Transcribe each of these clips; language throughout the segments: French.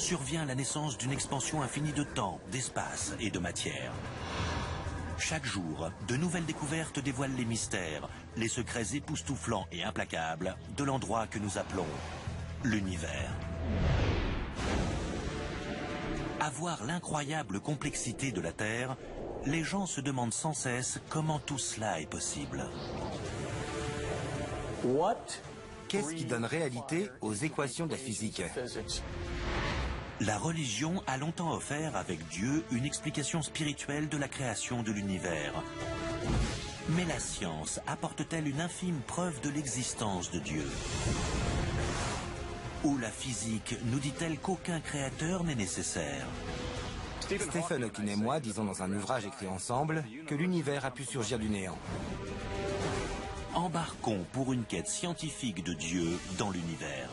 survient la naissance d'une expansion infinie de temps, d'espace et de matière. Chaque jour, de nouvelles découvertes dévoilent les mystères, les secrets époustouflants et implacables de l'endroit que nous appelons l'univers. À voir l'incroyable complexité de la Terre, les gens se demandent sans cesse comment tout cela est possible. Qu'est-ce qui donne réalité aux équations de la physique? La religion a longtemps offert avec Dieu une explication spirituelle de la création de l'univers. Mais la science apporte-t-elle une infime preuve de l'existence de Dieu? Ou la physique nous dit-elle qu'aucun créateur n'est nécessaire? Stephen Hawking et moi disons dans un ouvrage écrit ensemble que l'univers a pu surgir du néant. Embarquons pour une quête scientifique de Dieu dans l'univers.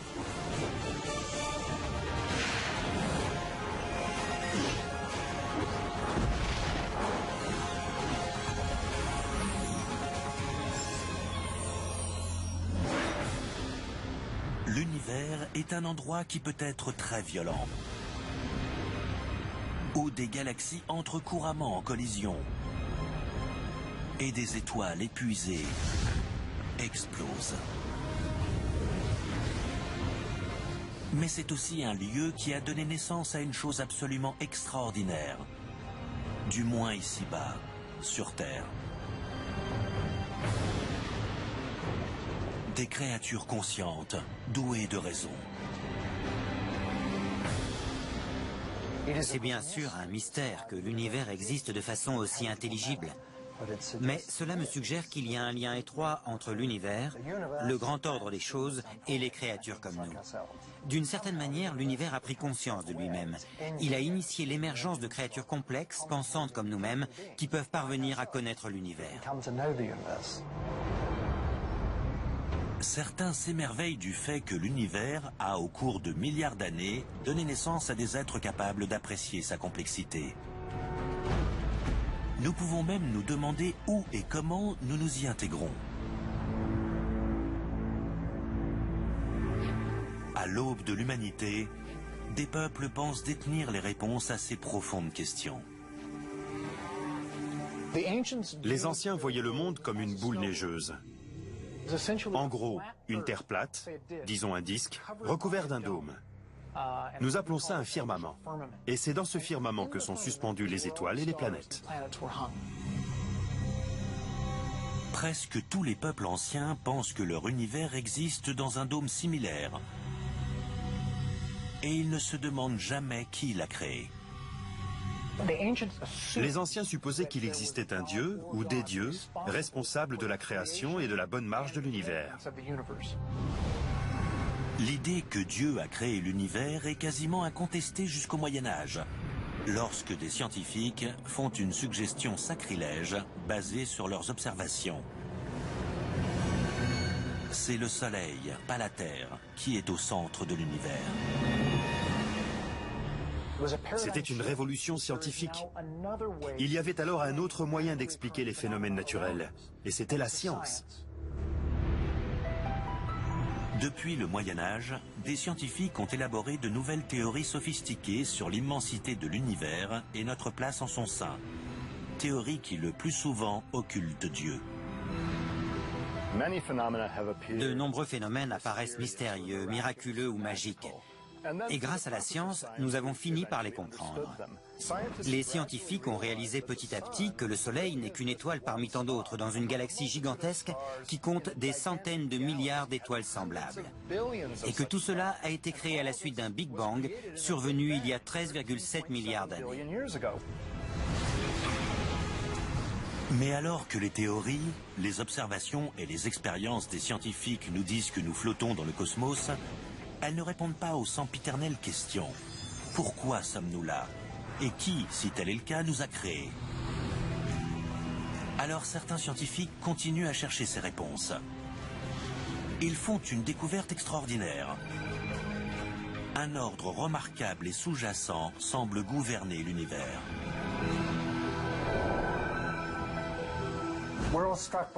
L'univers est un endroit qui peut être très violent, où des galaxies entrent couramment en collision et des étoiles épuisées explosent. Mais c'est aussi un lieu qui a donné naissance à une chose absolument extraordinaire, du moins ici-bas, sur Terre. Des créatures conscientes, douées de raison. C'est bien sûr un mystère que l'univers existe de façon aussi intelligible. Mais cela me suggère qu'il y a un lien étroit entre l'univers, le grand ordre des choses et les créatures comme nous. D'une certaine manière, l'univers a pris conscience de lui-même. Il a initié l'émergence de créatures complexes, pensantes comme nous-mêmes, qui peuvent parvenir à connaître l'univers. Certains s'émerveillent du fait que l'univers a, au cours de milliards d'années, donné naissance à des êtres capables d'apprécier sa complexité. Nous pouvons même nous demander où et comment nous nous y intégrons. À l'aube de l'humanité, des peuples pensent détenir les réponses à ces profondes questions. Les anciens voyaient le monde comme une boule neigeuse. En gros, une terre plate, disons un disque, recouvert d'un dôme. Nous appelons ça un firmament. Et c'est dans ce firmament que sont suspendues les étoiles et les planètes. Presque tous les peuples anciens pensent que leur univers existe dans un dôme similaire. Et ils ne se demandent jamais qui l'a créé. Les anciens supposaient qu'il existait un dieu ou des dieux responsables de la création et de la bonne marche de l'univers. L'idée que Dieu a créé l'univers est quasiment incontestée jusqu'au Moyen-Âge, lorsque des scientifiques font une suggestion sacrilège basée sur leurs observations. C'est le Soleil, pas la Terre, qui est au centre de l'univers. C'était une révolution scientifique. Il y avait alors un autre moyen d'expliquer les phénomènes naturels, et c'était la science. Depuis le Moyen-Âge, des scientifiques ont élaboré de nouvelles théories sophistiquées sur l'immensité de l'univers et notre place en son sein. Théories qui le plus souvent occultent Dieu. De nombreux phénomènes apparaissent mystérieux, miraculeux ou magiques. Et grâce à la science, nous avons fini par les comprendre. Les scientifiques ont réalisé petit à petit que le Soleil n'est qu'une étoile parmi tant d'autres dans une galaxie gigantesque qui compte des centaines de milliards d'étoiles semblables. Et que tout cela a été créé à la suite d'un Big Bang survenu il y a 13,7 milliards d'années. Mais alors que les théories, les observations et les expériences des scientifiques nous disent que nous flottons dans le cosmos, elles ne répondent pas aux sempiternelles questions. Pourquoi sommes-nous là? Et qui, si tel est le cas, nous a créés? Alors certains scientifiques continuent à chercher ces réponses. Ils font une découverte extraordinaire. Un ordre remarquable et sous-jacent semble gouverner l'univers.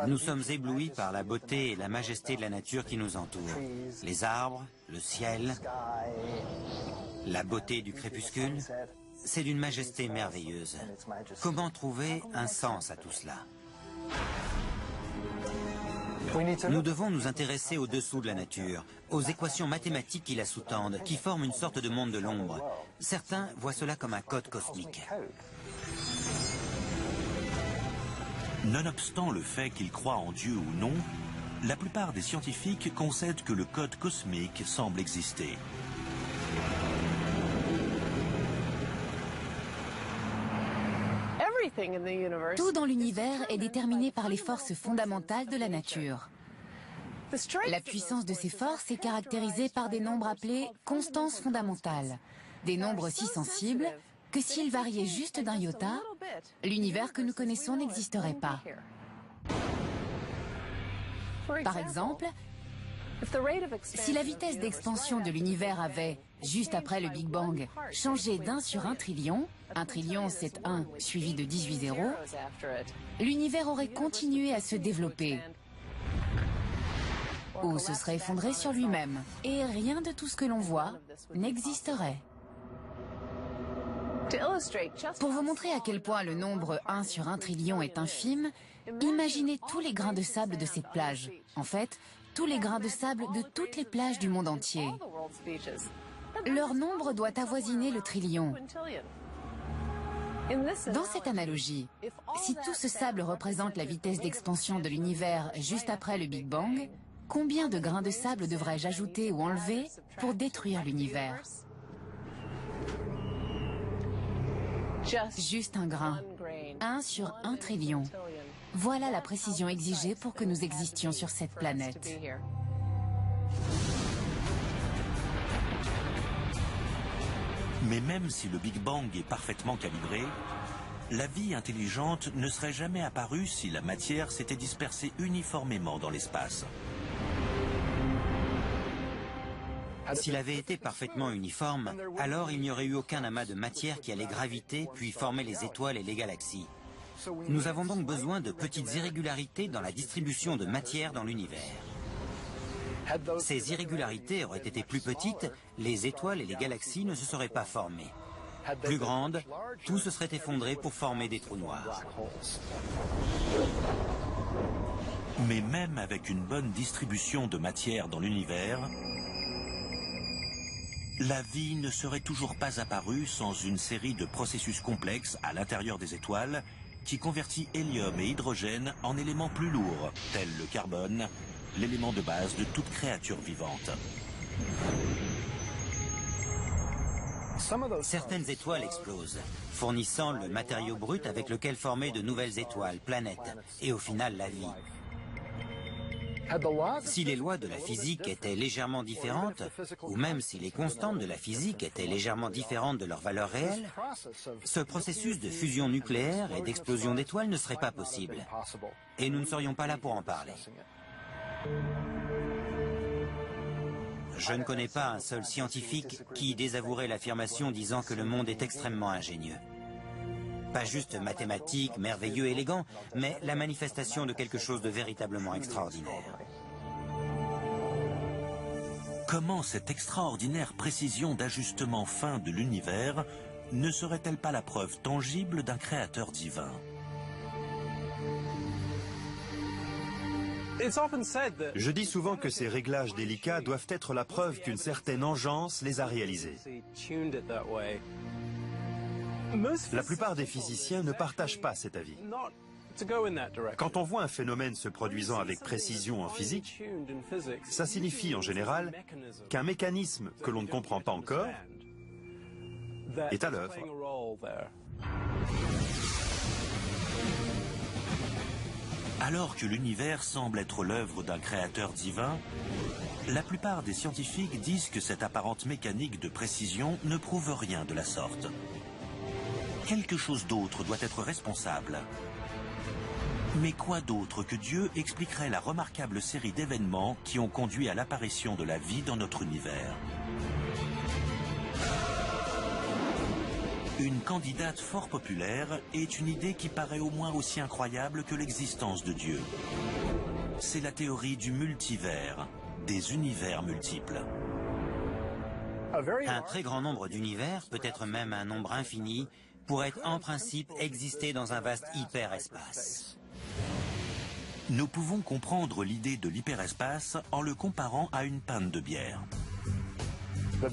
Nous sommes éblouis par la beauté et la majesté de la nature qui nous entoure. Les arbres, le ciel, La beauté du crépuscule, c'est d'une majesté merveilleuse. Comment trouver un sens à tout cela? Nous devons nous intéresser au-dessous de la nature, aux équations mathématiques qui la sous-tendent, qui forment une sorte de monde de l'ombre. Certains voient cela comme un code cosmique. Nonobstant le fait qu'ils croient en Dieu ou non, la plupart des scientifiques concèdent que le code cosmique semble exister. Tout dans l'univers est déterminé par les forces fondamentales de la nature. La puissance de ces forces est caractérisée par des nombres appelés constances fondamentales, des nombres si sensibles que s'ils variaient juste d'un iota, l'univers que nous connaissons n'existerait pas. Par exemple, si la vitesse d'expansion de l'univers avait, juste après le Big Bang, changé d'1 sur 1 trillion c'est 1 suivi de 18 zéros, l'univers aurait continué à se développer, ou se serait effondré sur lui-même, et rien de tout ce que l'on voit n'existerait. Pour vous montrer à quel point le nombre 1 sur 1 trillion est infime, imaginez tous les grains de sable de cette plage. En fait, tous les grains de sable de toutes les plages du monde entier. Leur nombre doit avoisiner le trillion. Dans cette analogie, si tout ce sable représente la vitesse d'expansion de l'univers juste après le Big Bang, combien de grains de sable devrais-je ajouter ou enlever pour détruire l'univers? Juste un grain. 1 sur 1 trillion. Voilà la précision exigée pour que nous existions sur cette planète. Mais même si le Big Bang est parfaitement calibré, la vie intelligente ne serait jamais apparue si la matière s'était dispersée uniformément dans l'espace. S'il avait été parfaitement uniforme, alors il n'y aurait eu aucun amas de matière qui allait graviter puis former les étoiles et les galaxies. Nous avons donc besoin de petites irrégularités dans la distribution de matière dans l'univers. Ces irrégularités auraient été plus petites, les étoiles et les galaxies ne se seraient pas formées. Plus grandes, tout se serait effondré pour former des trous noirs. Mais même avec une bonne distribution de matière dans l'univers, la vie ne serait toujours pas apparue sans une série de processus complexes à l'intérieur des étoiles qui convertit hélium et hydrogène en éléments plus lourds, tels le carbone, l'élément de base de toute créature vivante. Certaines étoiles explosent, fournissant le matériau brut avec lequel former de nouvelles étoiles, planètes, et au final la vie. Si les lois de la physique étaient légèrement différentes, ou même si les constantes de la physique étaient légèrement différentes de leur valeur réelle, ce processus de fusion nucléaire et d'explosion d'étoiles ne serait pas possible. Et nous ne serions pas là pour en parler. Je ne connais pas un seul scientifique qui désavouerait l'affirmation disant que le monde est extrêmement ingénieux. Pas juste mathématique, merveilleux, élégant, mais la manifestation de quelque chose de véritablement extraordinaire. Comment cette extraordinaire précision d'ajustement fin de l'univers ne serait-elle pas la preuve tangible d'un créateur divin? Je dis souvent que ces réglages délicats doivent être la preuve qu'une certaine engeance les a réalisés. La plupart des physiciens ne partagent pas cet avis. Quand on voit un phénomène se produisant avec précision en physique, ça signifie en général qu'un mécanisme que l'on ne comprend pas encore est à l'œuvre. Alors que l'univers semble être l'œuvre d'un créateur divin, la plupart des scientifiques disent que cette apparente mécanique de précision ne prouve rien de la sorte. Quelque chose d'autre doit être responsable. Mais quoi d'autre que Dieu expliquerait la remarquable série d'événements qui ont conduit à l'apparition de la vie dans notre univers? Une candidate fort populaire est une idée qui paraît au moins aussi incroyable que l'existence de Dieu. C'est la théorie du multivers, des univers multiples. Un très grand nombre d'univers, peut-être même un nombre infini, pourrait en principe exister dans un vaste hyperespace. Nous pouvons comprendre l'idée de l'hyperespace en le comparant à une pinte de bière.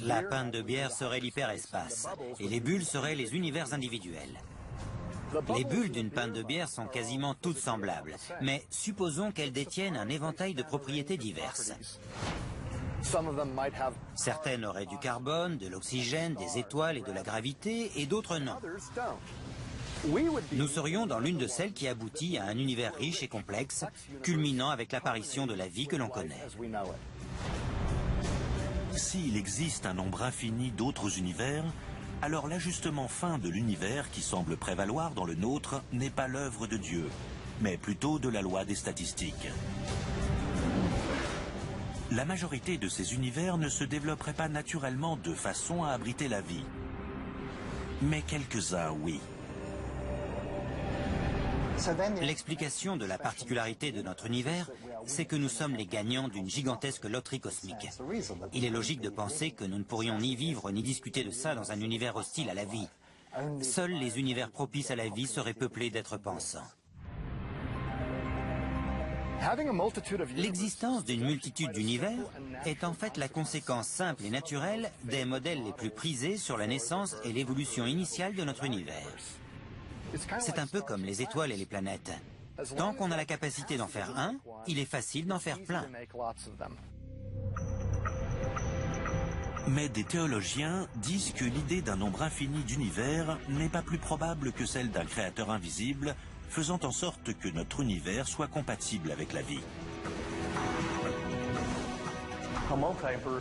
La pinte de bière serait l'hyperespace, et les bulles seraient les univers individuels. Les bulles d'une pinte de bière sont quasiment toutes semblables, mais supposons qu'elles détiennent un éventail de propriétés diverses. Certaines auraient du carbone, de l'oxygène, des étoiles et de la gravité, et d'autres non. Nous serions dans l'une de celles qui aboutit à un univers riche et complexe, culminant avec l'apparition de la vie que l'on connaît. S'il existe un nombre infini d'autres univers, alors l'ajustement fin de l'univers qui semble prévaloir dans le nôtre n'est pas l'œuvre de Dieu, mais plutôt de la loi des statistiques. La majorité de ces univers ne se développerait pas naturellement de façon à abriter la vie. Mais quelques-uns, oui. L'explication de la particularité de notre univers, c'est que nous sommes les gagnants d'une gigantesque loterie cosmique. Il est logique de penser que nous ne pourrions ni vivre ni discuter de ça dans un univers hostile à la vie. Seuls les univers propices à la vie seraient peuplés d'êtres pensants. L'existence d'une multitude d'univers est en fait la conséquence simple et naturelle des modèles les plus prisés sur la naissance et l'évolution initiale de notre univers. C'est un peu comme les étoiles et les planètes. Tant qu'on a la capacité d'en faire un, il est facile d'en faire plein. Mais des théologiens disent que l'idée d'un nombre infini d'univers n'est pas plus probable que celle d'un créateur invisible, faisant en sorte que notre univers soit compatible avec la vie.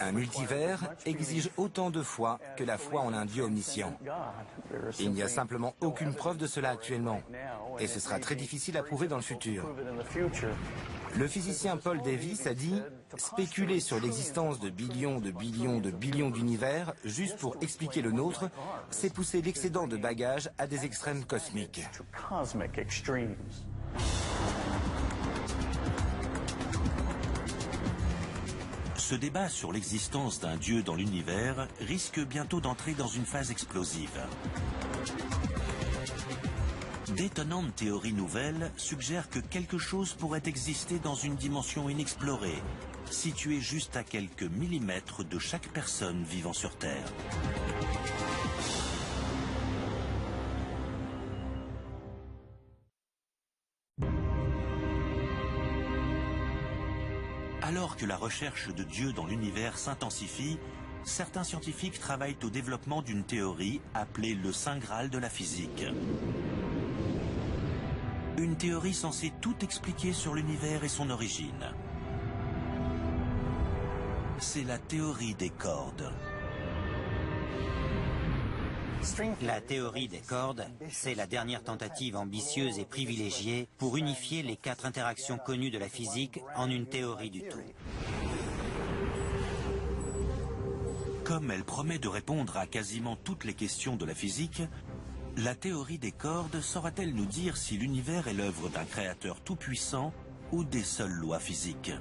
Un multivers exige autant de foi que la foi en un Dieu omniscient. Il n'y a simplement aucune preuve de cela actuellement, et ce sera très difficile à prouver dans le futur. Le physicien Paul Davies a dit « Spéculer sur l'existence de billions d'univers juste pour expliquer le nôtre, c'est pousser l'excédent de bagages à des extrêmes cosmiques. » Ce débat sur l'existence d'un Dieu dans l'univers risque bientôt d'entrer dans une phase explosive. D'étonnantes théories nouvelles suggèrent que quelque chose pourrait exister dans une dimension inexplorée, située juste à quelques millimètres de chaque personne vivant sur Terre. Alors que la recherche de Dieu dans l'univers s'intensifie, certains scientifiques travaillent au développement d'une théorie appelée le Saint Graal de la physique. Une théorie censée tout expliquer sur l'univers et son origine. C'est la théorie des cordes. La théorie des cordes, c'est la dernière tentative ambitieuse et privilégiée pour unifier les 4 interactions connues de la physique en une théorie du tout. Comme elle promet de répondre à quasiment toutes les questions de la physique, la théorie des cordes saura-t-elle nous dire si l'univers est l'œuvre d'un créateur tout-puissant ou des seules lois physiques ?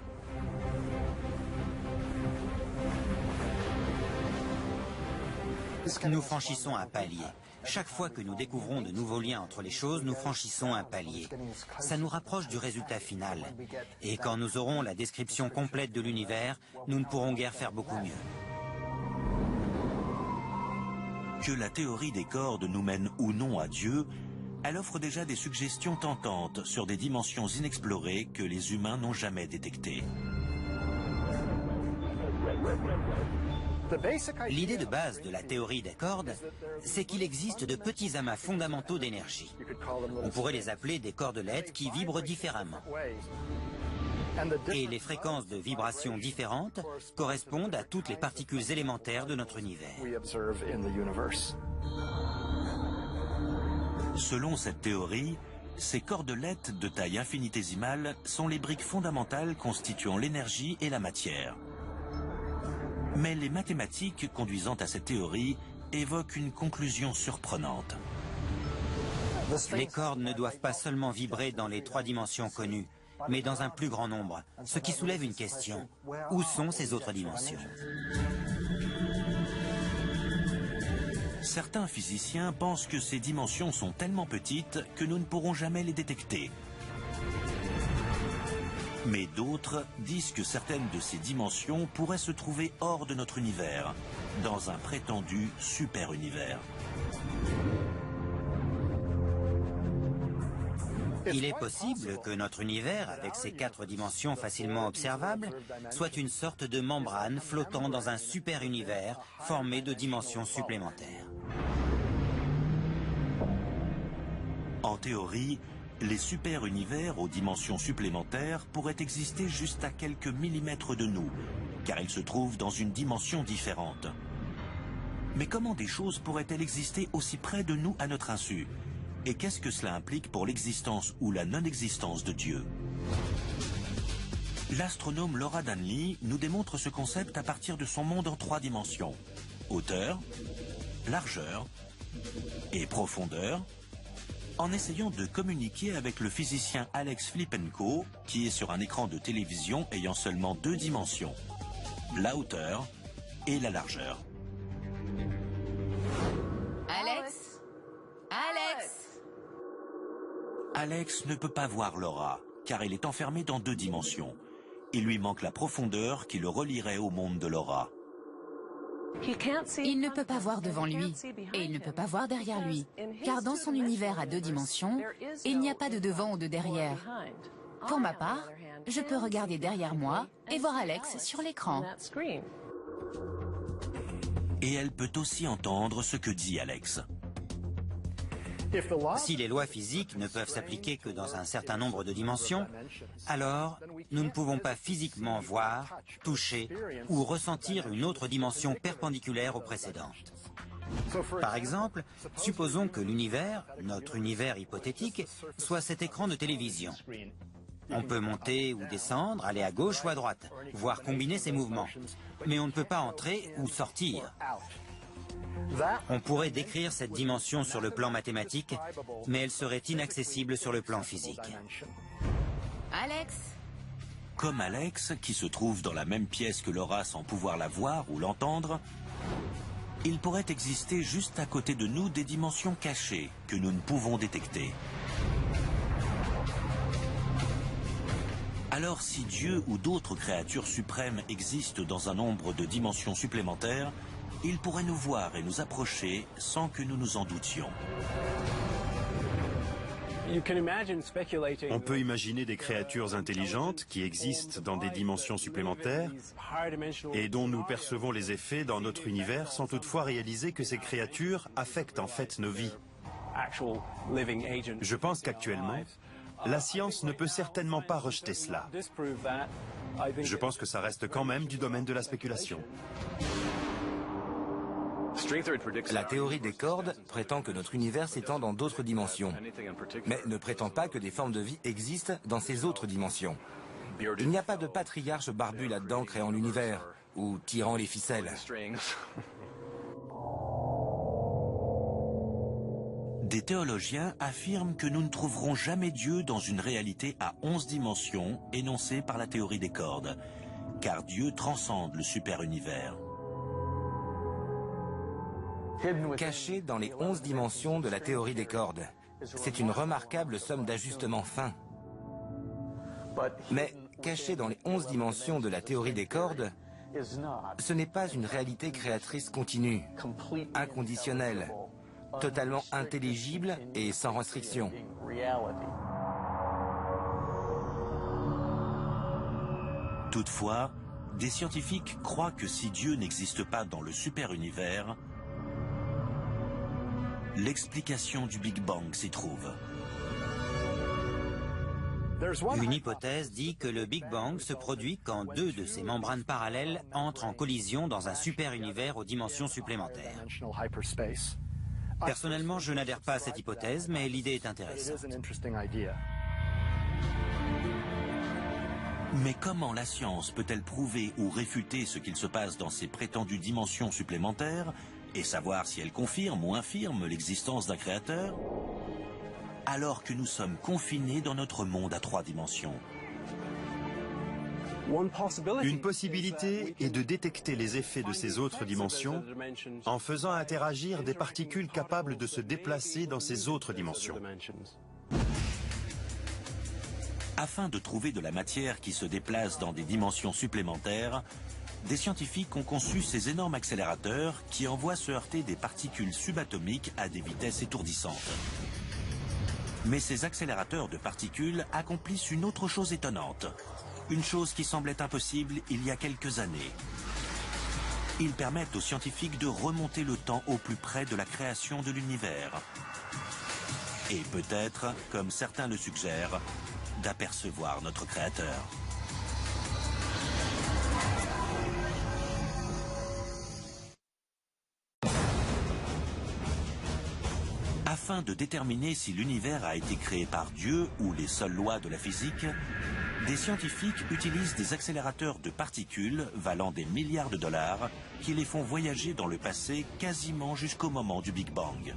Nous franchissons un palier. Chaque fois que nous découvrons de nouveaux liens entre les choses, nous franchissons un palier. Ça nous rapproche du résultat final. Et quand nous aurons la description complète de l'univers, nous ne pourrons guère faire beaucoup mieux. Que la théorie des cordes nous mène ou non à Dieu, elle offre déjà des suggestions tentantes sur des dimensions inexplorées que les humains n'ont jamais détectées. L'idée de base de la théorie des cordes, c'est qu'il existe de petits amas fondamentaux d'énergie. On pourrait les appeler des cordelettes qui vibrent différemment. Et les fréquences de vibration différentes correspondent à toutes les particules élémentaires de notre univers. Selon cette théorie, ces cordelettes de taille infinitésimale sont les briques fondamentales constituant l'énergie et la matière. Mais les mathématiques conduisant à cette théorie évoquent une conclusion surprenante. Les cordes ne doivent pas seulement vibrer dans les 3 dimensions connues, mais dans un plus grand nombre, ce qui soulève une question. Où sont ces autres dimensions ? Certains physiciens pensent que ces dimensions sont tellement petites que nous ne pourrons jamais les détecter. Mais d'autres disent que certaines de ces dimensions pourraient se trouver hors de notre univers, dans un prétendu super-univers. Il est possible que notre univers, avec ses 4 dimensions facilement observables, soit une sorte de membrane flottant dans un super-univers formé de dimensions supplémentaires. En théorie, les super-univers aux dimensions supplémentaires pourraient exister juste à quelques millimètres de nous, car ils se trouvent dans une dimension différente. Mais comment des choses pourraient-elles exister aussi près de nous à notre insu ? Et qu'est-ce que cela implique pour l'existence ou la non-existence de Dieu? L'astronome Laura Danley nous démontre ce concept à partir de son monde en 3 dimensions. Hauteur, largeur et profondeur, en essayant de communiquer avec le physicien Alex Flippenko, qui est sur un écran de télévision ayant seulement 2 dimensions, la hauteur et la largeur. Alex? Alex? Alex ne peut pas voir Laura, car il est enfermé dans 2 dimensions. Il lui manque la profondeur qui le relierait au monde de Laura. Il ne peut pas voir devant lui, et il ne peut pas voir derrière lui, car dans son univers à 2 dimensions, il n'y a pas de devant ou de derrière. Pour ma part, je peux regarder derrière moi et voir Alex sur l'écran. Et elle peut aussi entendre ce que dit Alex. Si les lois physiques ne peuvent s'appliquer que dans un certain nombre de dimensions, alors nous ne pouvons pas physiquement voir, toucher ou ressentir une autre dimension perpendiculaire aux précédentes. Par exemple, supposons que l'univers, notre univers hypothétique, soit cet écran de télévision. On peut monter ou descendre, aller à gauche ou à droite, voire combiner ses mouvements. Mais on ne peut pas entrer ou sortir. On pourrait décrire cette dimension sur le plan mathématique, mais elle serait inaccessible sur le plan physique. Alex? Comme Alex, qui se trouve dans la même pièce que Laura sans pouvoir la voir ou l'entendre, il pourrait exister juste à côté de nous des dimensions cachées que nous ne pouvons détecter. Alors si Dieu ou d'autres créatures suprêmes existent dans un nombre de dimensions supplémentaires, ils pourraient nous voir et nous approcher sans que nous nous en doutions. On peut imaginer des créatures intelligentes qui existent dans des dimensions supplémentaires et dont nous percevons les effets dans notre univers sans toutefois réaliser que ces créatures affectent en fait nos vies. Je pense qu'actuellement, la science ne peut certainement pas rejeter cela. Je pense que ça reste quand même du domaine de la spéculation. La théorie des cordes prétend que notre univers s'étend dans d'autres dimensions, mais ne prétend pas que des formes de vie existent dans ces autres dimensions. Il n'y a pas de patriarche barbu là-dedans créant l'univers, ou tirant les ficelles. Des théologiens affirment que nous ne trouverons jamais Dieu dans une réalité à 11 dimensions énoncée par la théorie des cordes, car Dieu transcende le super-univers. Caché dans les 11 dimensions de la théorie des cordes, c'est une remarquable somme d'ajustements fins. Mais caché dans les 11 dimensions de la théorie des cordes, ce n'est pas une réalité créatrice continue, inconditionnelle, totalement intelligible et sans restriction. Toutefois, des scientifiques croient que si Dieu n'existe pas dans le super-univers, l'explication du Big Bang s'y trouve. Une hypothèse dit que le Big Bang se produit quand 2 de ces membranes parallèles entrent en collision dans un super-univers aux dimensions supplémentaires. Personnellement, je n'adhère pas à cette hypothèse, mais l'idée est intéressante. Mais comment la science peut-elle prouver ou réfuter ce qu'il se passe dans ces prétendues dimensions supplémentaires et savoir si elle confirme ou infirme l'existence d'un créateur, alors que nous sommes confinés dans notre monde à 3 dimensions? Une possibilité est de détecter les effets de ces autres dimensions en faisant interagir des particules capables de se déplacer dans ces autres dimensions. Afin de trouver de la matière qui se déplace dans des dimensions supplémentaires, des scientifiques ont conçu ces énormes accélérateurs qui envoient se heurter des particules subatomiques à des vitesses étourdissantes. Mais ces accélérateurs de particules accomplissent une autre chose étonnante. Une chose qui semblait impossible il y a quelques années. Ils permettent aux scientifiques de remonter le temps au plus près de la création de l'univers. Et peut-être, comme certains le suggèrent, d'apercevoir notre créateur. Afin de déterminer si l'univers a été créé par Dieu ou les seules lois de la physique, des scientifiques utilisent des accélérateurs de particules valant des milliards de dollars qui les font voyager dans le passé quasiment jusqu'au moment du Big Bang.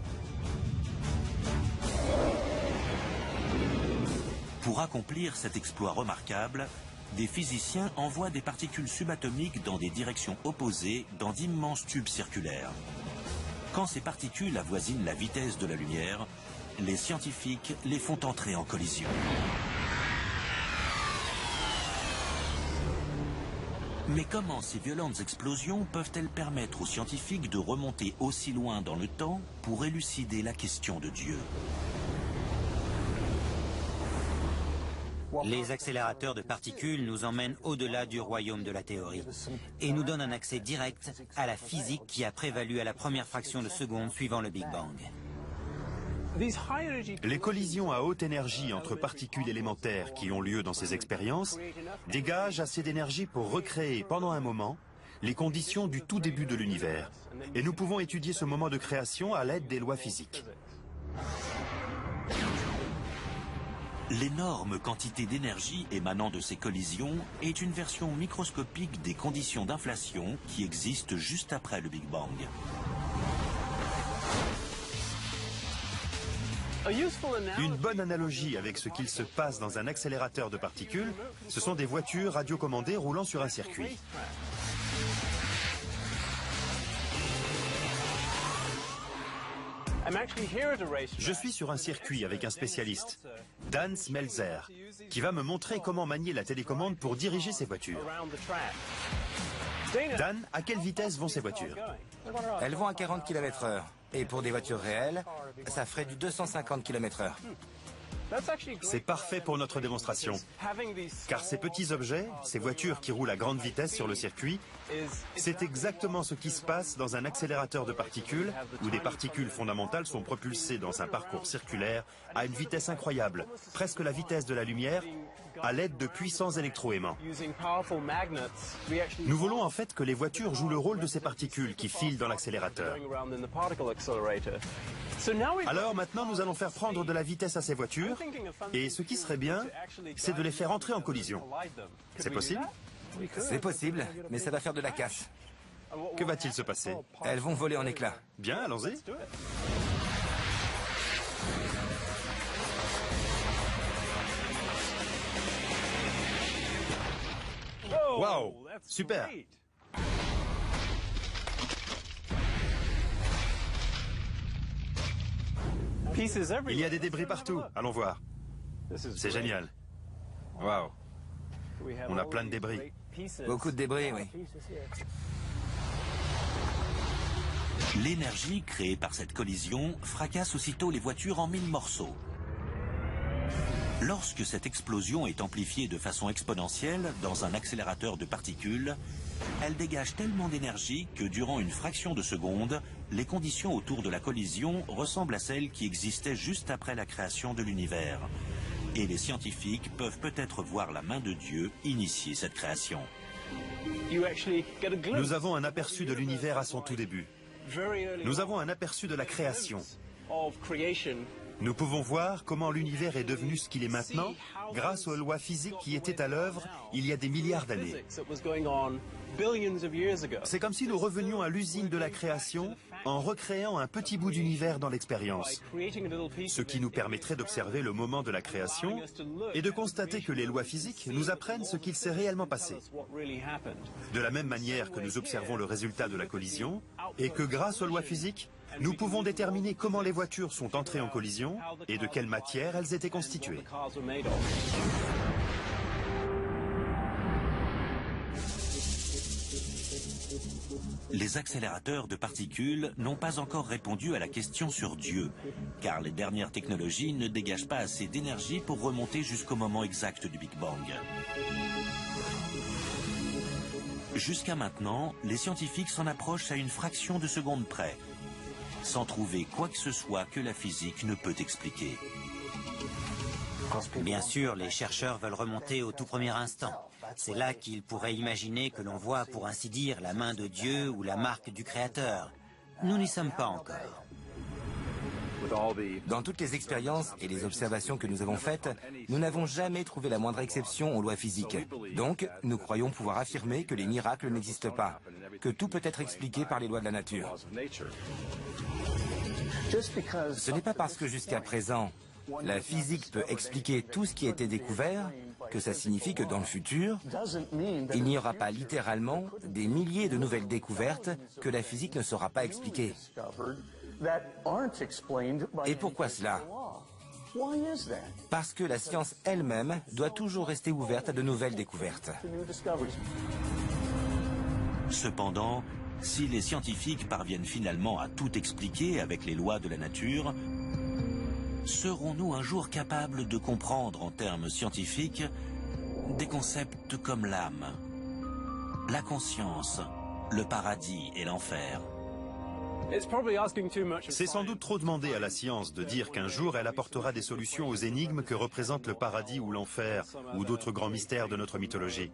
Pour accomplir cet exploit remarquable, des physiciens envoient des particules subatomiques dans des directions opposées dans d'immenses tubes circulaires. Quand ces particules avoisinent la vitesse de la lumière, les scientifiques les font entrer en collision. Mais comment ces violentes explosions peuvent-elles permettre aux scientifiques de remonter aussi loin dans le temps pour élucider la question de Dieu ? Les accélérateurs de particules nous emmènent au-delà du royaume de la théorie et nous donnent un accès direct à la physique qui a prévalu à la première fraction de seconde suivant le Big Bang. Les collisions à haute énergie entre particules élémentaires qui ont lieu dans ces expériences dégagent assez d'énergie pour recréer pendant un moment les conditions du tout début de l'univers. Et nous pouvons étudier ce moment de création à l'aide des lois physiques. L'énorme quantité d'énergie émanant de ces collisions est une version microscopique des conditions d'inflation qui existent juste après le Big Bang. Une bonne analogie avec ce qu'il se passe dans un accélérateur de particules, ce sont des voitures radiocommandées roulant sur un circuit. Je suis sur un circuit avec un spécialiste, Dan Smelzer, qui va me montrer comment manier la télécommande pour diriger ces voitures. Dan, à quelle vitesse vont ces voitures? Elles vont à 40 km/h. Et pour des voitures réelles, ça ferait du 250 km/h. C'est parfait pour notre démonstration, car ces petits objets, ces voitures qui roulent à grande vitesse sur le circuit, c'est exactement ce qui se passe dans un accélérateur de particules, où des particules fondamentales sont propulsées dans un parcours circulaire à une vitesse incroyable, presque la vitesse de la lumière, à l'aide de puissants électroaimants. Nous voulons en fait que les voitures jouent le rôle de ces particules qui filent dans l'accélérateur. Alors maintenant, nous allons faire prendre de la vitesse à ces voitures, et ce qui serait bien, c'est de les faire entrer en collision. C'est possible? C'est possible, mais ça va faire de la casse. Que va-t-il se passer? Elles vont voler en éclats. Bien, allons-y. Waouh, super. Il y a des débris partout, allons voir. C'est génial. Waouh. On a plein de débris. Beaucoup de débris, oui. L'énergie créée par cette collision fracasse aussitôt les voitures en 1000 morceaux. Lorsque cette explosion est amplifiée de façon exponentielle dans un accélérateur de particules, elle dégage tellement d'énergie que durant une fraction de seconde, les conditions autour de la collision ressemblent à celles qui existaient juste après la création de l'univers. Et les scientifiques peuvent peut-être voir la main de Dieu initier cette création. Nous avons un aperçu de l'univers à son tout début. Nous avons un aperçu de la création. Nous pouvons voir comment l'univers est devenu ce qu'il est maintenant grâce aux lois physiques qui étaient à l'œuvre il y a des milliards d'années. C'est comme si nous revenions à l'usine de la création en recréant un petit bout d'univers dans l'expérience, ce qui nous permettrait d'observer le moment de la création et de constater que les lois physiques nous apprennent ce qu'il s'est réellement passé. De la même manière que nous observons le résultat de la collision, et que grâce aux lois physiques, nous pouvons déterminer comment les voitures sont entrées en collision et de quelle matière elles étaient constituées. Les accélérateurs de particules n'ont pas encore répondu à la question sur Dieu, car les dernières technologies ne dégagent pas assez d'énergie pour remonter jusqu'au moment exact du Big Bang. Jusqu'à maintenant, les scientifiques s'en approchent à une fraction de seconde près, sans trouver quoi que ce soit que la physique ne peut expliquer. Bien sûr, les chercheurs veulent remonter au tout premier instant. C'est là qu'ils pourraient imaginer que l'on voit, pour ainsi dire, la main de Dieu ou la marque du Créateur. Nous n'y sommes pas encore. Dans toutes les expériences et les observations que nous avons faites, nous n'avons jamais trouvé la moindre exception aux lois physiques. Donc, nous croyons pouvoir affirmer que les miracles n'existent pas, que tout peut être expliqué par les lois de la nature. Ce n'est pas parce que jusqu'à présent, la physique peut expliquer tout ce qui a été découvert que ça signifie que dans le futur, il n'y aura pas littéralement des milliers de nouvelles découvertes que la physique ne saura pas expliquer. Et pourquoi cela? Parce que la science elle-même doit toujours rester ouverte à de nouvelles découvertes. Cependant, si les scientifiques parviennent finalement à tout expliquer avec les lois de la nature, serons-nous un jour capables de comprendre en termes scientifiques des concepts comme l'âme, la conscience, le paradis et l'enfer? C'est sans doute trop demander à la science de dire qu'un jour elle apportera des solutions aux énigmes que représentent le paradis ou l'enfer ou d'autres grands mystères de notre mythologie.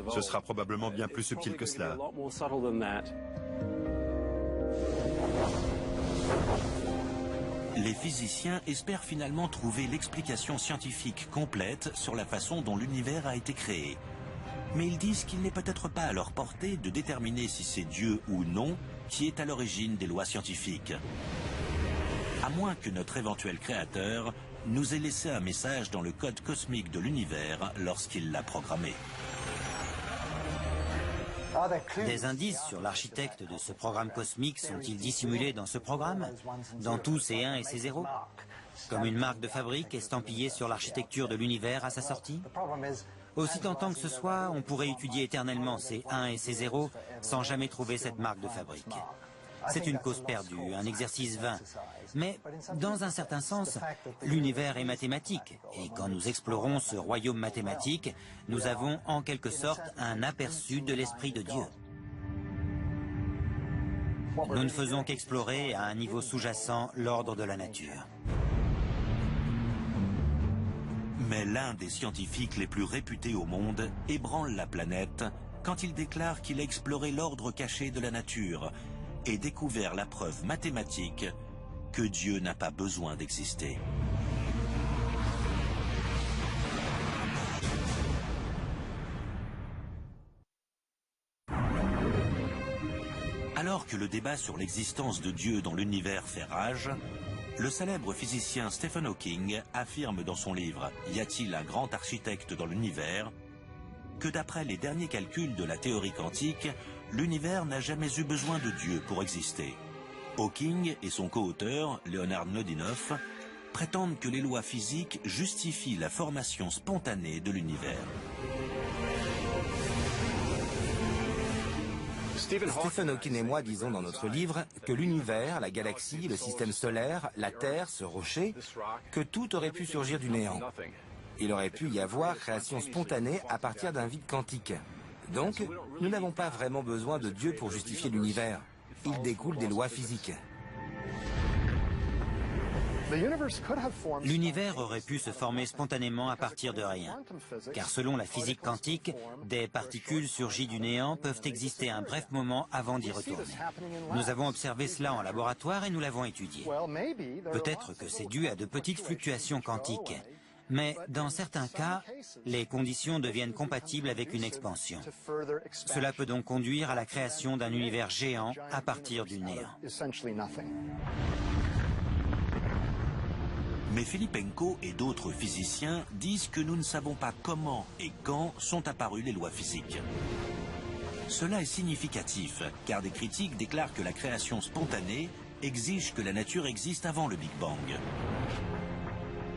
Ce sera probablement bien plus subtil que cela. Les physiciens espèrent finalement trouver l'explication scientifique complète sur la façon dont l'univers a été créé. Mais ils disent qu'il n'est peut-être pas à leur portée de déterminer si c'est Dieu ou non qui est à l'origine des lois scientifiques. À moins que notre éventuel créateur nous ait laissé un message dans le code cosmique de l'univers lorsqu'il l'a programmé. Des indices sur l'architecte de ce programme cosmique sont-ils dissimulés dans ce programme, dans tous ces 1 et ces 0, comme une marque de fabrique estampillée sur l'architecture de l'univers à sa sortie? Aussi tentant que ce soit, on pourrait étudier éternellement ces 1 et ces 0 sans jamais trouver cette marque de fabrique. C'est une cause perdue, un exercice vain. Mais, dans un certain sens, l'univers est mathématique. Et quand nous explorons ce royaume mathématique, nous avons en quelque sorte un aperçu de l'esprit de Dieu. Nous ne faisons qu'explorer à un niveau sous-jacent l'ordre de la nature. Mais l'un des scientifiques les plus réputés au monde ébranle la planète quand il déclare qu'il a exploré l'ordre caché de la nature et découvert la preuve mathématique que Dieu n'a pas besoin d'exister. Alors que le débat sur l'existence de Dieu dans l'univers fait rage, le célèbre physicien Stephen Hawking affirme dans son livre « Y a-t-il un grand architecte dans l'univers ?» que d'après les derniers calculs de la théorie quantique, l'univers n'a jamais eu besoin de Dieu pour exister. Hawking et son co-auteur, Leonard Mlodinow, prétendent que les lois physiques justifient la formation spontanée de l'univers. Stephen Hawking et moi disons dans notre livre que l'univers, la galaxie, le système solaire, la Terre, ce rocher, que tout aurait pu surgir du néant. Il aurait pu y avoir création spontanée à partir d'un vide quantique. Donc, nous n'avons pas vraiment besoin de Dieu pour justifier l'univers. Il découle des lois physiques. L'univers aurait pu se former spontanément à partir de rien, car selon la physique quantique, des particules surgies du néant peuvent exister un bref moment avant d'y retourner. Nous avons observé cela en laboratoire et nous l'avons étudié. Peut-être que c'est dû à de petites fluctuations quantiques, Mais dans certains cas, les conditions deviennent compatibles avec une expansion. Cela peut donc conduire à la création d'un univers géant à partir du néant. Mais Filipenko et d'autres physiciens disent que nous ne savons pas comment et quand sont apparues les lois physiques. Cela est significatif, car des critiques déclarent que la création spontanée exige que la nature existe avant le Big Bang.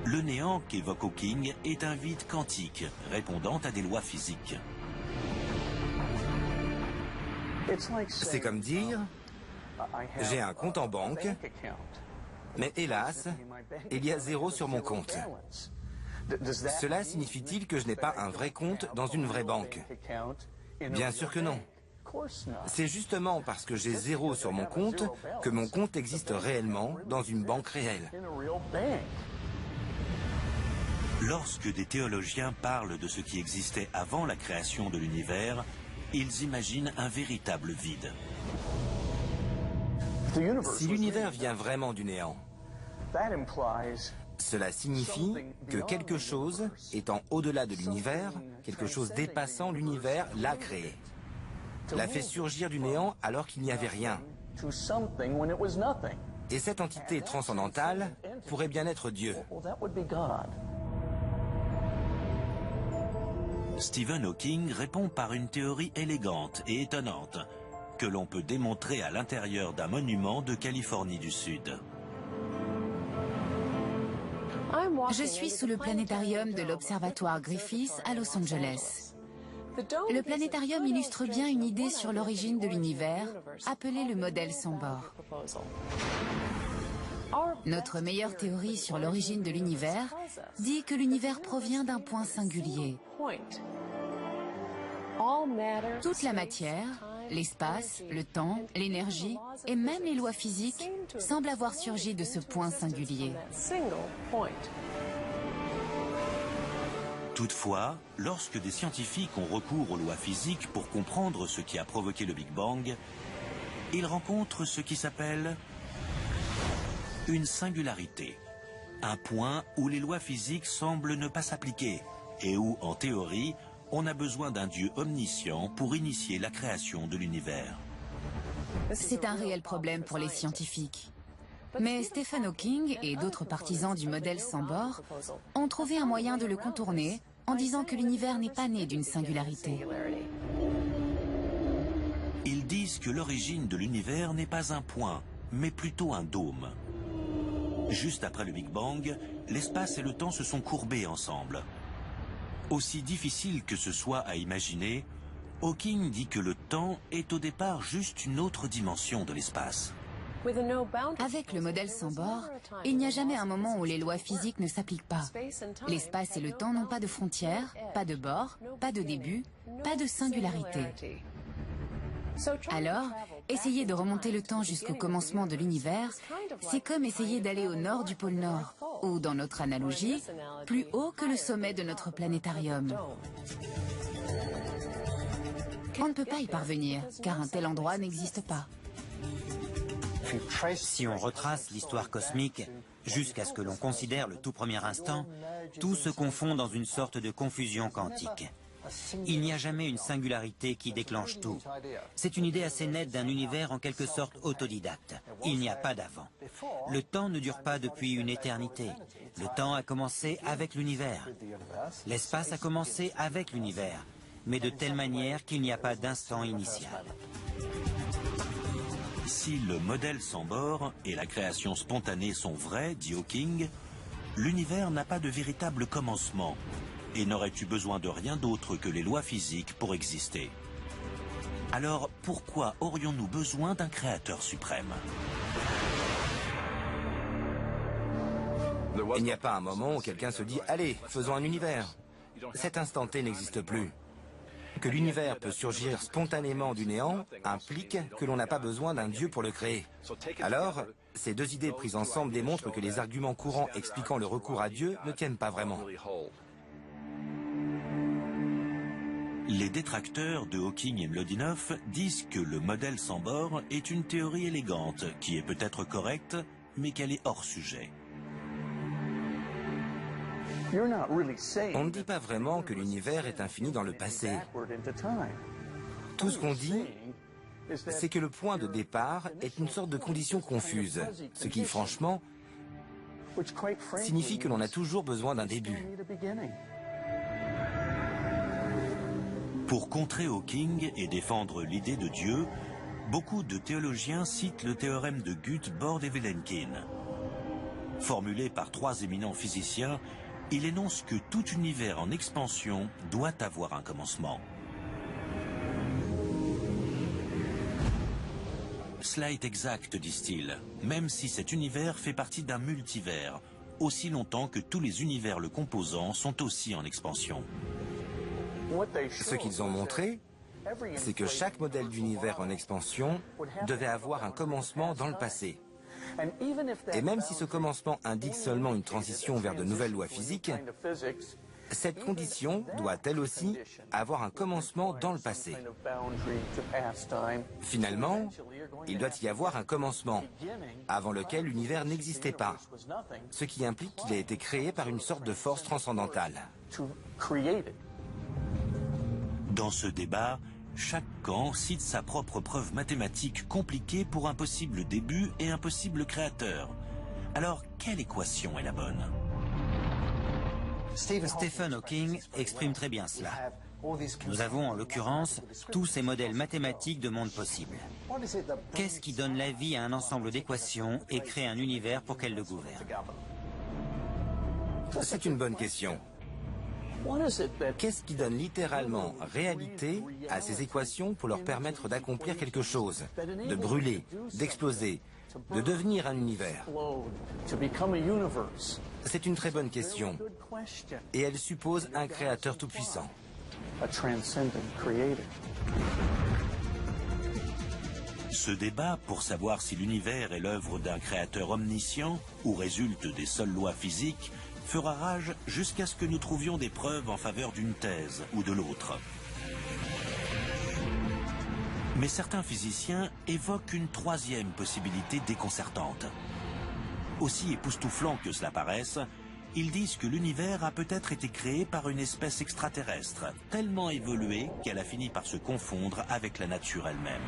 Le néant qu'évoque Hawking est un vide quantique, répondant à des lois physiques. C'est comme dire, j'ai un compte en banque, mais hélas, il y a 0 sur mon compte. Cela signifie-t-il que je n'ai pas un vrai compte dans une vraie banque? Bien sûr que non. C'est justement parce que j'ai 0 sur mon compte que mon compte existe réellement dans une banque réelle. Lorsque des théologiens parlent de ce qui existait avant la création de l'univers, ils imaginent un véritable vide. Si l'univers vient vraiment du néant, cela signifie que quelque chose étant au-delà de l'univers, quelque chose dépassant l'univers, l'a créé, l'a fait surgir du néant alors qu'il n'y avait rien. Et cette entité transcendantale pourrait bien être Dieu. Stephen Hawking répond par une théorie élégante et étonnante que l'on peut démontrer à l'intérieur d'un monument de Californie du Sud. Je suis sous le planétarium de l'Observatoire Griffith à Los Angeles. Le planétarium illustre bien une idée sur l'origine de l'univers, appelée le modèle sans bord. Notre meilleure théorie sur l'origine de l'univers dit que l'univers provient d'un point singulier. Toute la matière, l'espace, le temps, l'énergie et même les lois physiques semblent avoir surgi de ce point singulier. Toutefois, lorsque des scientifiques ont recours aux lois physiques pour comprendre ce qui a provoqué le Big Bang, ils rencontrent ce qui s'appelle une singularité, un point où les lois physiques semblent ne pas s'appliquer et où, en théorie, on a besoin d'un Dieu omniscient pour initier la création de l'univers. C'est un réel problème pour les scientifiques. Mais Stephen Hawking et d'autres partisans du modèle sans bord ont trouvé un moyen de le contourner en disant que l'univers n'est pas né d'une singularité. Ils disent que l'origine de l'univers n'est pas un point, mais plutôt un dôme. Juste après le Big Bang, l'espace et le temps se sont courbés ensemble. Aussi difficile que ce soit à imaginer, Hawking dit que le temps est au départ juste une autre dimension de l'espace. Avec le modèle sans bord, il n'y a jamais un moment où les lois physiques ne s'appliquent pas. L'espace et le temps n'ont pas de frontières, pas de bords, pas de début, pas de singularité. Alors, essayer de remonter le temps jusqu'au commencement de l'univers, c'est comme essayer d'aller au nord du pôle Nord, ou dans notre analogie, plus haut que le sommet de notre planétarium. On ne peut pas y parvenir, car un tel endroit n'existe pas. Si on retrace l'histoire cosmique jusqu'à ce que l'on considère le tout premier instant, tout se confond dans une sorte de confusion quantique. Il n'y a jamais une singularité qui déclenche tout. C'est une idée assez nette d'un univers en quelque sorte autodidacte. Il n'y a pas d'avant. Le temps ne dure pas depuis une éternité. Le temps a commencé avec l'univers. L'espace a commencé avec l'univers, mais de telle manière qu'il n'y a pas d'instant initial. Si le modèle sans bord et la création spontanée sont vrais, dit Hawking, l'univers n'a pas de véritable commencement et n'aurait eu besoin de rien d'autre que les lois physiques pour exister. Alors pourquoi aurions-nous besoin d'un créateur suprême? Il n'y a pas un moment où quelqu'un se dit « Allez, faisons un univers ». Cet instant T n'existe plus. Que l'univers peut surgir spontanément du néant implique que l'on n'a pas besoin d'un Dieu pour le créer. Alors, ces deux idées prises ensemble démontrent que les arguments courants expliquant le recours à Dieu ne tiennent pas vraiment. Les détracteurs de Hawking et Mlodinow disent que le modèle sans bord est une théorie élégante qui est peut-être correcte, mais qu'elle est hors sujet. On ne dit pas vraiment que l'univers est infini dans le passé. Tout ce qu'on dit, c'est que le point de départ est une sorte de condition confuse, ce qui, franchement, signifie que l'on a toujours besoin d'un début. Pour contrer Hawking et défendre l'idée de Dieu, beaucoup de théologiens citent le théorème de Guth, Borde et Vilenkin. Formulé par 3 éminents physiciens, il énonce que tout univers en expansion doit avoir un commencement. Cela est exact, disent-ils, même si cet univers fait partie d'un multivers, aussi longtemps que tous les univers le composant sont aussi en expansion. Ce qu'ils ont montré, c'est que chaque modèle d'univers en expansion devait avoir un commencement dans le passé. Et même si ce commencement indique seulement une transition vers de nouvelles lois physiques, cette condition doit elle aussi avoir un commencement dans le passé. Finalement, il doit y avoir un commencement, avant lequel l'univers n'existait pas, ce qui implique qu'il a été créé par une sorte de force transcendantale. Dans ce débat, chaque camp cite sa propre preuve mathématique compliquée pour un possible début et un possible créateur. Alors, quelle équation est la bonne ? Stephen Hawking exprime très bien cela. Nous avons en l'occurrence tous ces modèles mathématiques de mondes possibles. Qu'est-ce qui donne la vie à un ensemble d'équations et crée un univers pour qu'elle le gouverne? C'est une bonne question. Qu'est-ce qui donne littéralement réalité à ces équations pour leur permettre d'accomplir quelque chose, de brûler, d'exploser, de devenir un univers? C'est une très bonne question, et elle suppose un créateur tout-puissant. Ce débat, pour savoir si l'univers est l'œuvre d'un créateur omniscient ou résulte des seules lois physiques, fera rage jusqu'à ce que nous trouvions des preuves en faveur d'une thèse ou de l'autre. Mais certains physiciens évoquent une troisième possibilité déconcertante. Aussi époustouflant que cela paraisse, ils disent que l'univers a peut-être été créé par une espèce extraterrestre, tellement évoluée qu'elle a fini par se confondre avec la nature elle-même.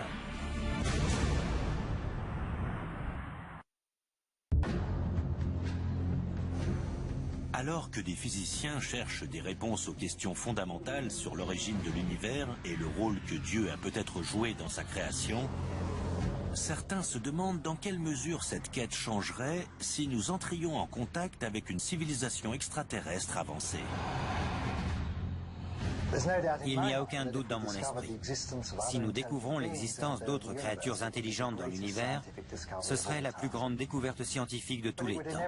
Alors que des physiciens cherchent des réponses aux questions fondamentales sur l'origine de l'univers et le rôle que Dieu a peut-être joué dans sa création, certains se demandent dans quelle mesure cette quête changerait si nous entrions en contact avec une civilisation extraterrestre avancée. Il n'y a aucun doute dans mon esprit. Si nous découvrons l'existence d'autres créatures intelligentes dans l'univers, ce serait la plus grande découverte scientifique de tous les temps.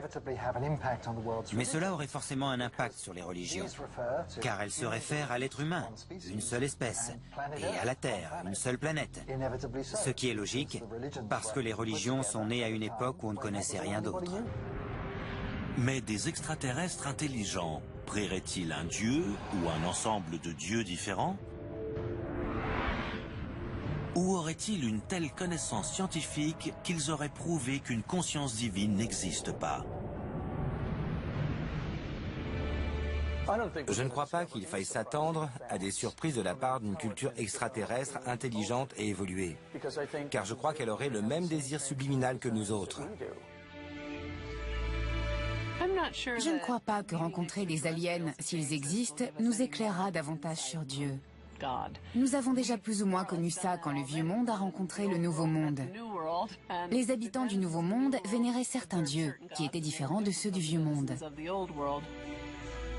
Mais cela aurait forcément un impact sur les religions, car elles se réfèrent à l'être humain, une seule espèce, et à la Terre, une seule planète. Ce qui est logique, parce que les religions sont nées à une époque où on ne connaissait rien d'autre. Mais des extraterrestres intelligents créeraient-ils un dieu ou un ensemble de dieux différents? Ou auraient-ils une telle connaissance scientifique qu'ils auraient prouvé qu'une conscience divine n'existe pas? Je ne crois pas qu'il faille s'attendre à des surprises de la part d'une culture extraterrestre intelligente et évoluée, car je crois qu'elle aurait le même désir subliminal que nous autres. Je ne crois pas que rencontrer des aliens, s'ils existent, nous éclairera davantage sur Dieu. Nous avons déjà plus ou moins connu ça quand le Vieux Monde a rencontré le Nouveau Monde. Les habitants du Nouveau Monde vénéraient certains dieux, qui étaient différents de ceux du Vieux Monde.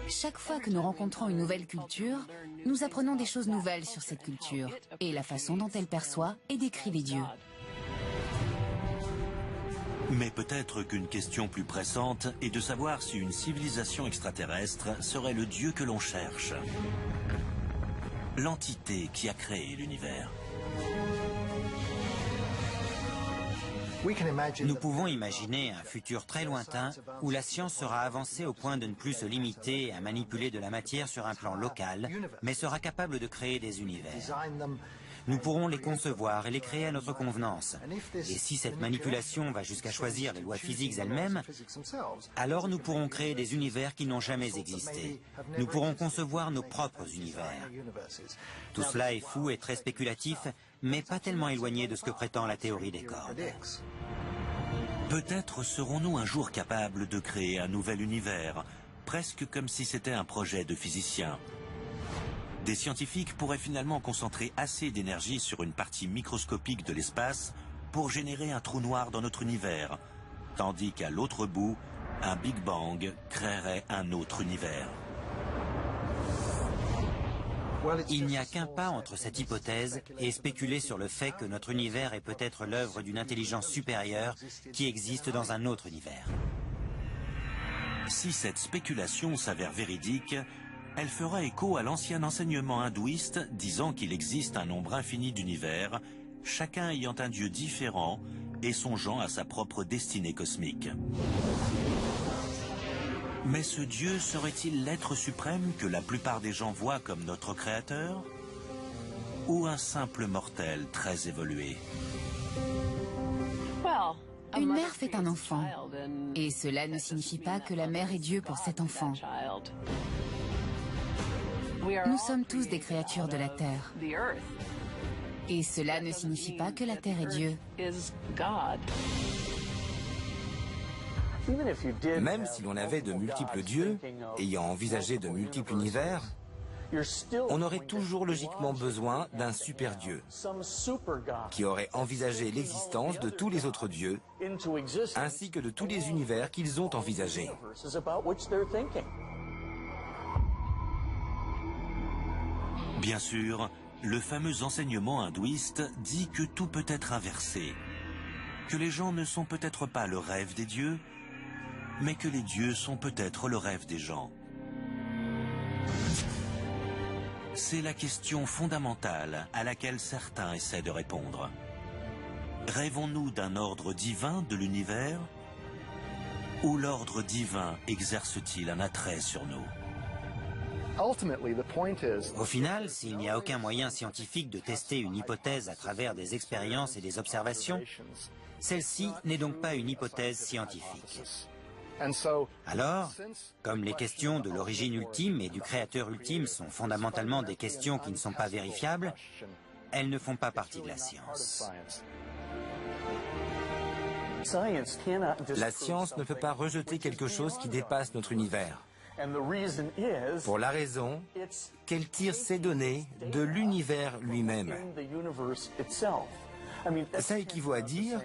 Chaque fois que nous rencontrons une nouvelle culture, nous apprenons des choses nouvelles sur cette culture et la façon dont elle perçoit et décrit les dieux. Mais peut-être qu'une question plus pressante est de savoir si une civilisation extraterrestre serait le Dieu que l'on cherche. L'entité qui a créé l'univers. Nous pouvons imaginer un futur très lointain où la science sera avancée au point de ne plus se limiter à manipuler de la matière sur un plan local, mais sera capable de créer des univers. Nous pourrons les concevoir et les créer à notre convenance. Et si cette manipulation va jusqu'à choisir les lois physiques elles-mêmes, alors nous pourrons créer des univers qui n'ont jamais existé. Nous pourrons concevoir nos propres univers. Tout cela est fou et très spéculatif, mais pas tellement éloigné de ce que prétend la théorie des cordes. Peut-être serons-nous un jour capables de créer un nouvel univers, presque comme si c'était un projet de physicien. Des scientifiques pourraient finalement concentrer assez d'énergie sur une partie microscopique de l'espace pour générer un trou noir dans notre univers, tandis qu'à l'autre bout, un Big Bang créerait un autre univers. Il n'y a qu'un pas entre cette hypothèse et spéculer sur le fait que notre univers est peut-être l'œuvre d'une intelligence supérieure qui existe dans un autre univers. Si cette spéculation s'avère véridique, elle fera écho à l'ancien enseignement hindouiste disant qu'il existe un nombre infini d'univers, chacun ayant un dieu différent et songeant à sa propre destinée cosmique. Mais ce Dieu serait-il l'être suprême que la plupart des gens voient comme notre créateur? Ou un simple mortel très évolué? Une mère fait un enfant, et cela ne signifie pas que la mère est Dieu pour cet enfant. Nous sommes tous des créatures de la Terre. Et cela ne signifie pas que la Terre est Dieu. Même si l'on avait de multiples dieux, ayant envisagé de multiples univers, on aurait toujours logiquement besoin d'un super dieu qui aurait envisagé l'existence de tous les autres dieux ainsi que de tous les univers qu'ils ont envisagés. Bien sûr, le fameux enseignement hindouiste dit que tout peut être inversé, que les gens ne sont peut-être pas le rêve des dieux, mais que les dieux sont peut-être le rêve des gens. C'est la question fondamentale à laquelle certains essaient de répondre. Rêvons-nous d'un ordre divin de l'univers, ou l'ordre divin exerce-t-il un attrait sur nous? Au final, s'il n'y a aucun moyen scientifique de tester une hypothèse à travers des expériences et des observations, celle-ci n'est donc pas une hypothèse scientifique. Alors, comme les questions de l'origine ultime et du créateur ultime sont fondamentalement des questions qui ne sont pas vérifiables, elles ne font pas partie de la science. La science ne peut pas rejeter quelque chose qui dépasse notre univers. Pour la raison qu'elle tire ses données de l'univers lui-même. Ça équivaut à dire,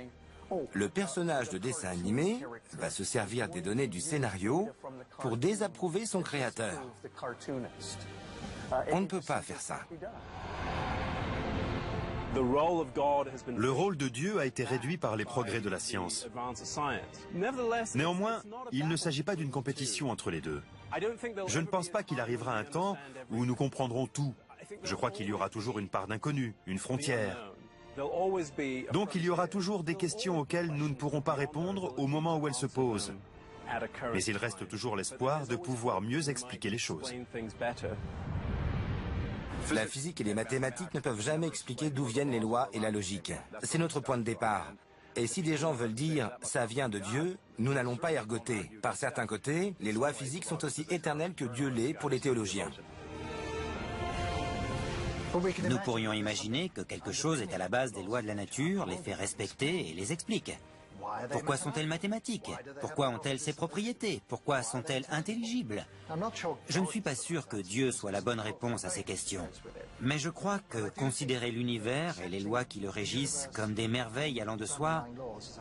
le personnage de dessin animé va se servir des données du scénario pour désapprouver son créateur. On ne peut pas faire ça. Le rôle de Dieu a été réduit par les progrès de la science. Néanmoins, il ne s'agit pas d'une compétition entre les deux. Je ne pense pas qu'il arrivera un temps où nous comprendrons tout. Je crois qu'il y aura toujours une part d'inconnu, une frontière. Donc il y aura toujours des questions auxquelles nous ne pourrons pas répondre au moment où elles se posent. Mais il reste toujours l'espoir de pouvoir mieux expliquer les choses. La physique et les mathématiques ne peuvent jamais expliquer d'où viennent les lois et la logique. C'est notre point de départ. Et si des gens veulent dire « ça vient de Dieu », nous n'allons pas ergoter. Par certains côtés, les lois physiques sont aussi éternelles que Dieu l'est pour les théologiens. Nous pourrions imaginer que quelque chose est à la base des lois de la nature, les fait respecter et les explique. Pourquoi sont-elles mathématiques? Pourquoi ont-elles ces propriétés? Pourquoi sont-elles intelligibles? Je ne suis pas sûr que Dieu soit la bonne réponse à ces questions. Mais je crois que considérer l'univers et les lois qui le régissent comme des merveilles allant de soi,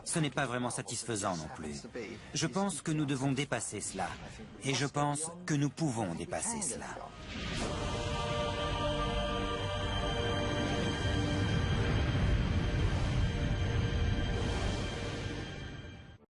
ce n'est pas vraiment satisfaisant non plus. Je pense que nous devons dépasser cela. Et je pense que nous pouvons dépasser cela.